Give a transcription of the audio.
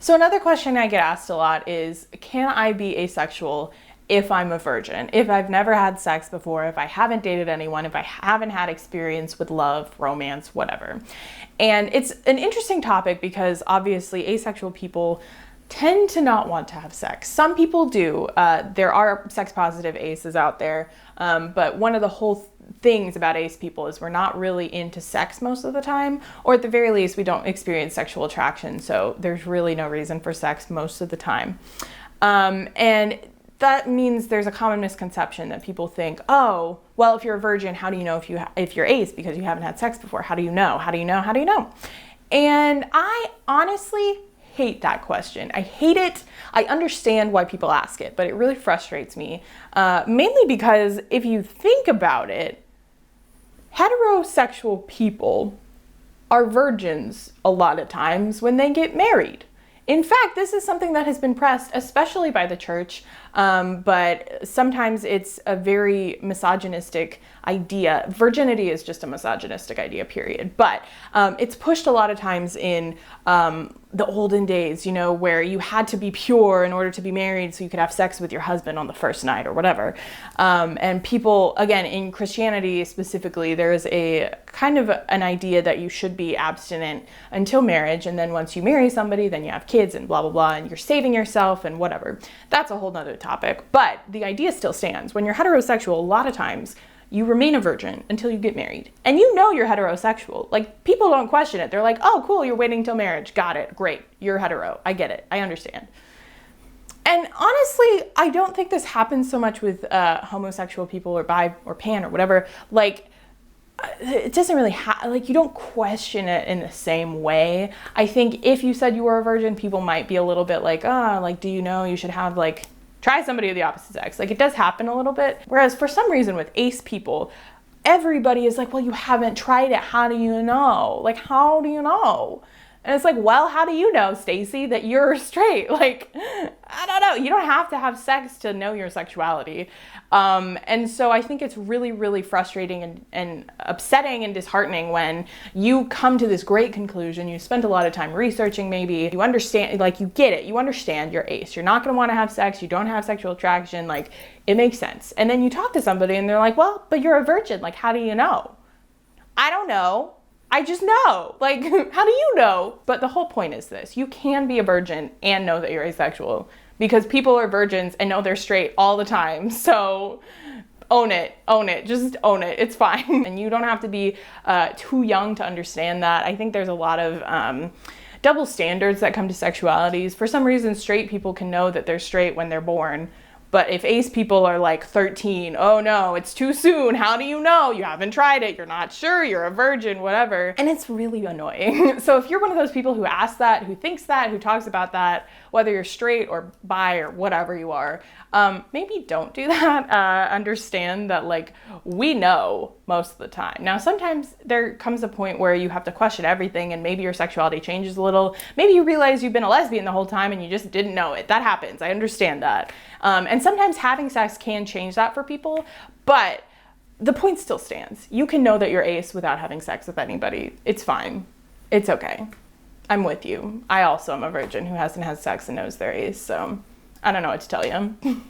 So another question I get asked a lot is, can I be asexual if I'm a virgin? If I've never had sex before, if I haven't dated anyone, if I haven't had experience with love, romance, whatever. And it's an interesting topic because obviously asexual people tend to not want to have sex. Some people do. There are sex positive aces out there, but one of the whole things about ace people is we're not really into sex most of the time, or at the very least we don't experience sexual attraction, so there's really no reason for sex most of the time. And that means there's a common misconception that people think, oh, well, if you're a virgin, how do you know if you're ace because you haven't had sex before? How do you know? How do you know? How do you know? And I honestly hate that question. I hate it. I understand why people ask it, but it really frustrates me, mainly because if you think about it, heterosexual people are virgins a lot of times when they get married. In fact, this is something that has been pressed, especially by the church, but sometimes it's a very misogynistic idea. Virginity is just a misogynistic idea, period. But it's pushed a lot of times in the olden days, you know, where you had to be pure in order to be married so you could have sex with your husband on the first night or whatever. And people, again, in Christianity specifically, there is a kind of an idea that you should be abstinent until marriage, and then once you marry somebody, then you have kids and blah, blah, blah, and you're saving yourself and whatever. That's a whole nother topic, but the idea still stands. When you're heterosexual, a lot of times you remain a virgin until you get married. And you know you're heterosexual. Like, people don't question it. They're like, oh, cool, you're waiting till marriage. Got it. Great. You're hetero. I get it. I understand. And honestly, I don't think this happens so much with homosexual people or bi or pan or whatever. Like, it doesn't really like, you don't question it in the same way. I think if you said you were a virgin, people might be a little bit like, oh, like, do you know you should have, like, try somebody of the opposite sex. Like, it does happen a little bit. Whereas for some reason with ace people, everybody is like, well, you haven't tried it. How do you know? Like, how do you know? And it's like, well, how do you know, Stacy, that you're straight? Like, I don't know. You don't have to have sex to know your sexuality. And so I think it's really, really frustrating and upsetting and disheartening when you come to this great conclusion. You spent a lot of time researching, maybe. You understand, like, you get it. You understand you're ace. You're not going to want to have sex. You don't have sexual attraction. Like, it makes sense. And then you talk to somebody and they're like, well, but you're a virgin. Like, how do you know? I don't know. I just know. Like, how do you know? But the whole point is this. You can be a virgin and know that you're asexual, because people are virgins and know they're straight all the time. So own it, just own it. It's fine. And you don't have to be too young to understand that. I think there's a lot of double standards that come to sexualities. For some reason, straight people can know that they're straight when they're born. But if ace people are like 13, oh no, it's too soon. How do you know? You haven't tried it. You're not sure. You're a virgin, whatever. And it's really annoying. So if you're one of those people who asks that, who thinks that, who talks about that, whether you're straight or bi or whatever you are, maybe don't do that. Understand that, like, we know most of the time. Now, sometimes there comes a point where you have to question everything and maybe your sexuality changes a little. Maybe you realize you've been a lesbian the whole time and you just didn't know it. That happens. I understand that. And sometimes having sex can change that for people, but the point still stands. You can know that you're ace without having sex with anybody. It's fine. It's okay. I'm with you. I also am a virgin who hasn't had sex and knows they're ace, so I don't know what to tell you.